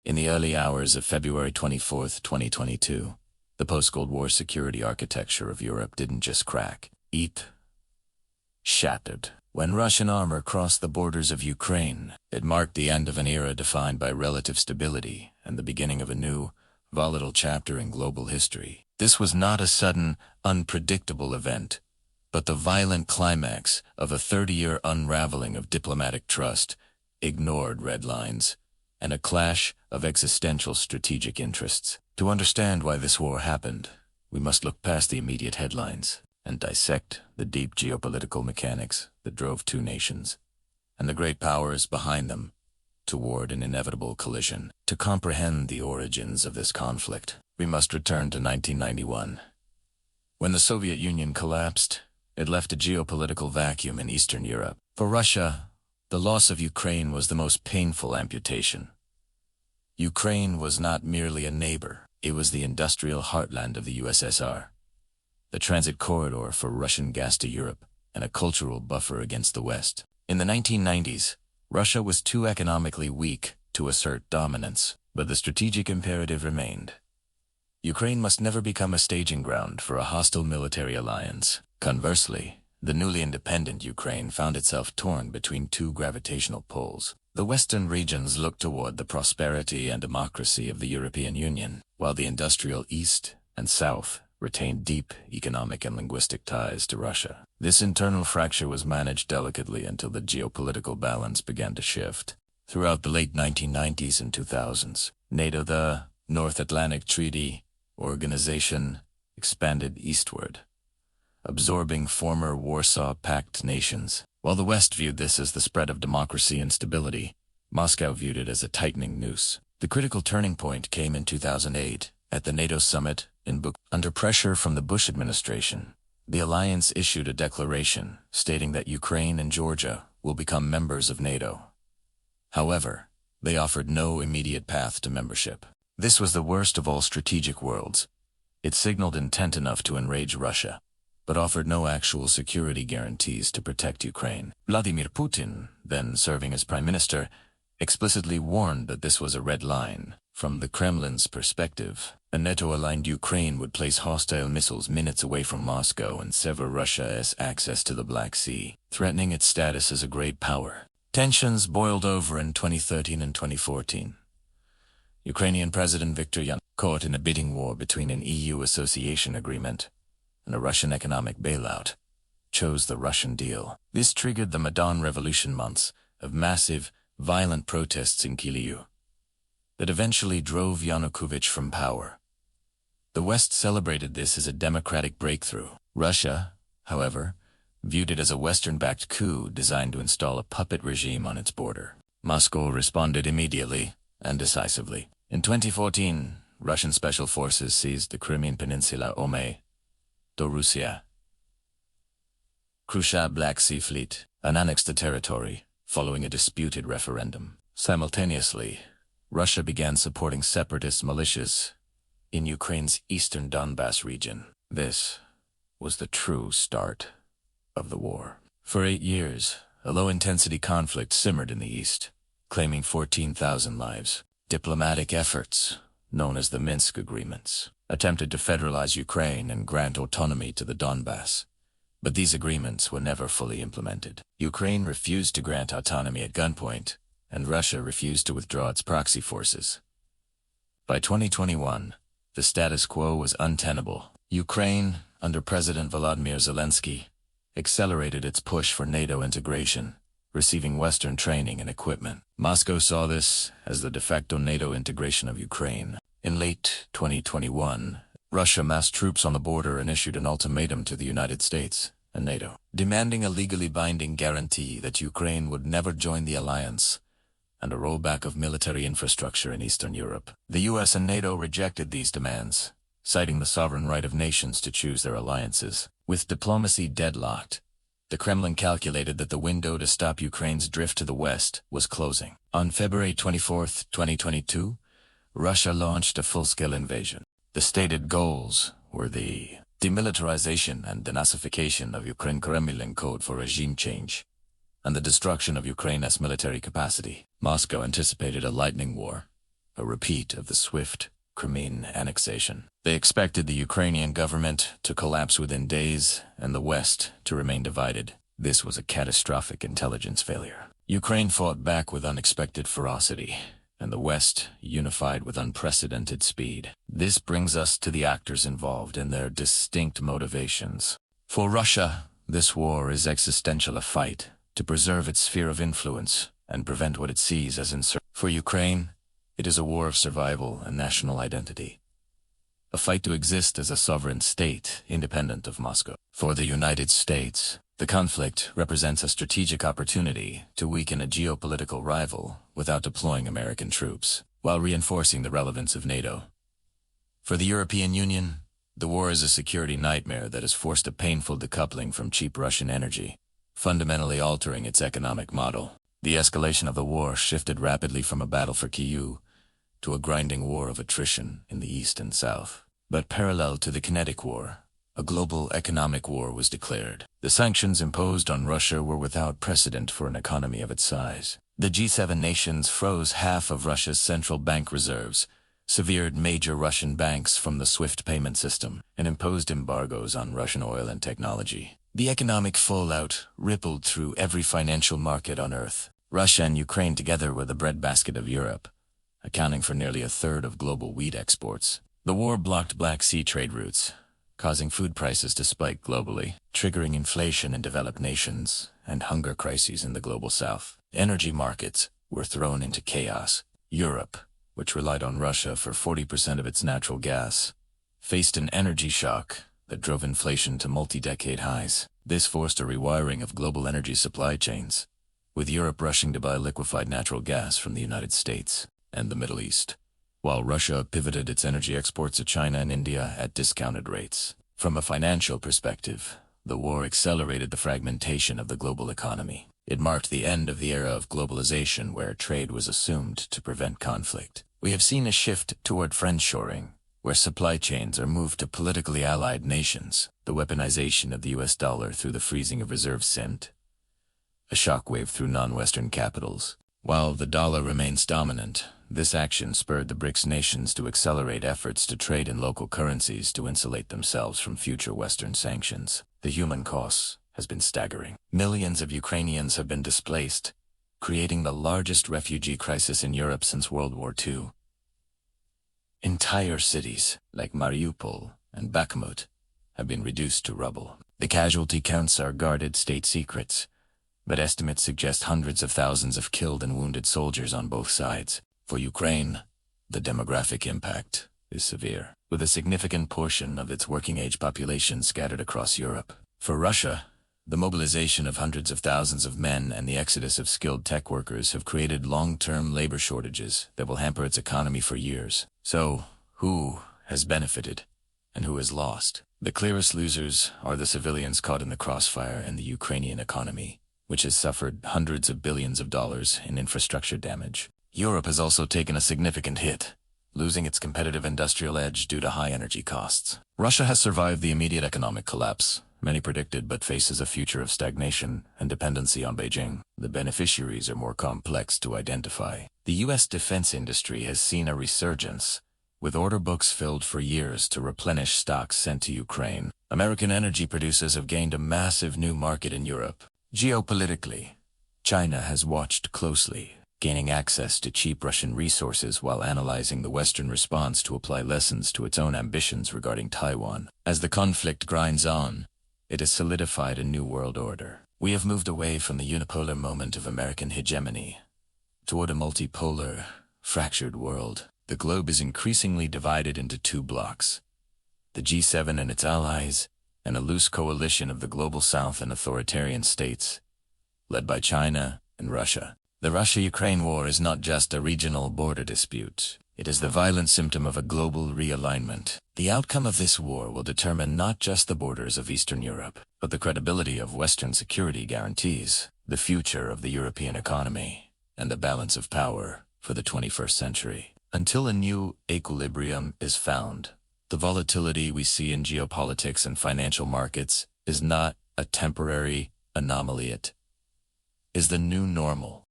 In the early hours of February 24, 2022, the post-Cold War security architecture of Europe didn't just crack, it shattered. When Russian armor crossed the borders of Ukraine, it marked the end of an era defined by relative stability and the beginning of a new, volatile chapter in global history. This was not a sudden, unpredictable event, but the violent climax of a 30-year unraveling of diplomatic trust, ignored red lines, and a clash of existential strategic interests. To understand why this war happened, we must look past the immediate headlines and dissect the deep geopolitical mechanics that drove two nations, and the great powers behind them, toward an inevitable collision. To comprehend the origins of this conflict, we must return to 1991. When the Soviet Union collapsed, it left a geopolitical vacuum in Eastern Europe. For Russia, the loss of Ukraine was the most painful amputation. Ukraine was not merely a neighbor, it was the industrial heartland of the USSR, the transit corridor for Russian gas to Europe, and a cultural buffer against the West. In the 1990s, Russia was too economically weak to assert dominance, but the strategic imperative remained. Ukraine must never become a staging ground for a hostile military alliance. Conversely, the newly independent Ukraine found itself torn between two gravitational poles. The Western regions looked toward the prosperity and democracy of the European Union, while the industrial East and South retained deep economic and linguistic ties to Russia. This internal fracture was managed delicately until the geopolitical balance began to shift. Throughout the late 1990s and 2000s, NATO, the North Atlantic Treaty Organization, expanded eastward, absorbing former Warsaw Pact nations. While the West viewed this as the spread of democracy and stability, Moscow viewed it as a tightening noose. The critical turning point came in 2008, at the NATO summit in Bucharest. Under pressure from the Bush administration, the alliance issued a declaration stating that Ukraine and Georgia will become members of NATO. However, they offered no immediate path to membership. This was the worst of all strategic worlds. It signaled intent enough to enrage Russia, but offered no actual security guarantees to protect Ukraine. Vladimir Putin, then serving as prime minister, explicitly warned that this was a red line. From the Kremlin's perspective, a NATO-aligned Ukraine would place hostile missiles minutes away from Moscow and sever Russia's access to the Black Sea, threatening its status as a great power. Tensions boiled over in 2013 and 2014. Ukrainian President Viktor Yanukovych, caught in a bidding war between an EU association agreement and a Russian economic bailout, chose the Russian deal. This triggered the Maidan Revolution months of massive, violent protests in Kyiv that eventually drove Yanukovych from power. The West celebrated this as a democratic breakthrough. Russia, however, viewed it as a Western-backed coup designed to install a puppet regime on its border. Moscow responded immediately and decisively. In 2014, Russian special forces seized the Crimean Peninsula do Russia. Khrushchev Black Sea Fleet, and annexed the territory following a disputed referendum. Simultaneously, Russia began supporting separatist militias in Ukraine's eastern Donbas region. This was the true start of the war. For 8 years, a low-intensity conflict simmered in the east, claiming 14,000 lives. Diplomatic efforts, known as the Minsk Agreements, attempted to federalize Ukraine and grant autonomy to the Donbas. But these agreements were never fully implemented. Ukraine refused to grant autonomy at gunpoint, and Russia refused to withdraw its proxy forces. By 2021, the status quo was untenable. Ukraine, under President Volodymyr Zelensky, accelerated its push for NATO integration, receiving Western training and equipment. Moscow saw this as the de facto NATO integration of Ukraine. In late 2021, Russia massed troops on the border and issued an ultimatum to the United States and NATO, demanding a legally binding guarantee that Ukraine would never join the alliance and a rollback of military infrastructure in Eastern Europe. The US and NATO rejected these demands, citing the sovereign right of nations to choose their alliances. With diplomacy deadlocked, the Kremlin calculated that the window to stop Ukraine's drift to the west was closing. On February 24, 2022, Russia launched a full-scale invasion. The stated goals were the demilitarization and denazification of Ukraine, Kremlin code for regime change, and the destruction of Ukraine's military capacity. Moscow anticipated a lightning war, a repeat of the swift Crimean annexation. They expected the Ukrainian government to collapse within days and the West to remain divided. This was a catastrophic intelligence failure. Ukraine fought back with unexpected ferocity, and the West unified with unprecedented speed. This brings us to the actors involved and their distinct motivations. For Russia, this war is existential, a fight to preserve its sphere of influence and prevent what it sees as insurgency. For Ukraine, it is a war of survival and national identity, a fight to exist as a sovereign state independent of Moscow. For the United States, the conflict represents a strategic opportunity to weaken a geopolitical rival without deploying American troops, while reinforcing the relevance of NATO. For the European Union, the war is a security nightmare that has forced a painful decoupling from cheap Russian energy, fundamentally altering its economic model. The escalation of the war shifted rapidly from a battle for Kyiv to a grinding war of attrition in the east and south. But parallel to the kinetic war, a global economic war was declared. The sanctions imposed on Russia were without precedent for an economy of its size. The G7 nations froze half of Russia's central bank reserves, severed major Russian banks from the SWIFT payment system, and imposed embargoes on Russian oil and technology. The economic fallout rippled through every financial market on Earth. Russia and Ukraine together were the breadbasket of Europe, accounting for nearly a third of global wheat exports. The war blocked Black Sea trade routes, causing food prices to spike globally, triggering inflation in developed nations and hunger crises in the global south. Energy markets were thrown into chaos. Europe, which relied on Russia for 40% of its natural gas, faced an energy shock that drove inflation to multi-decade highs. This forced a rewiring of global energy supply chains, with Europe rushing to buy liquefied natural gas from the United States and the Middle East, while Russia pivoted its energy exports to China and India at discounted rates. From a financial perspective, the war accelerated the fragmentation of the global economy. It marked the end of the era of globalization where trade was assumed to prevent conflict. We have seen a shift toward friendshoring, where supply chains are moved to politically allied nations. The weaponization of the US dollar through the freezing of reserves sent a shockwave through non-Western capitals. While the dollar remains dominant, this action spurred the BRICS nations to accelerate efforts to trade in local currencies to insulate themselves from future Western sanctions. The human cost has been staggering. Millions of Ukrainians have been displaced, creating the largest refugee crisis in Europe since World War II. Entire cities, like Mariupol and Bakhmut, have been reduced to rubble. The casualty counts are guarded state secrets, but estimates suggest hundreds of thousands of killed and wounded soldiers on both sides. For Ukraine, the demographic impact is severe, with a significant portion of its working-age population scattered across Europe. For Russia, the mobilization of hundreds of thousands of men and the exodus of skilled tech workers have created long-term labor shortages that will hamper its economy for years. So, who has benefited and who has lost? The clearest losers are the civilians caught in the crossfire and the Ukrainian economy, which has suffered hundreds of billions of dollars in infrastructure damage. Europe has also taken a significant hit, losing its competitive industrial edge due to high energy costs. Russia has survived the immediate economic collapse, many predicted, but faces a future of stagnation and dependency on Beijing. The beneficiaries are more complex to identify. The U.S. defense industry has seen a resurgence, with order books filled for years to replenish stocks sent to Ukraine. American energy producers have gained a massive new market in Europe. Geopolitically, China has watched closely, gaining access to cheap Russian resources while analyzing the Western response to apply lessons to its own ambitions regarding Taiwan. As the conflict grinds on, it has solidified a new world order. We have moved away from the unipolar moment of American hegemony toward a multipolar, fractured world. The globe is increasingly divided into two blocks: the G7 and its allies, and a loose coalition of the global south and authoritarian states, led by China and Russia. The Russia-Ukraine war is not just a regional border dispute. It is the violent symptom of a global realignment. The outcome of this war will determine not just the borders of Eastern Europe, but the credibility of Western security guarantees, the future of the European economy, and the balance of power for the 21st century. Until a new equilibrium is found, the volatility we see in geopolitics and financial markets is not a temporary anomaly. It is the new normal.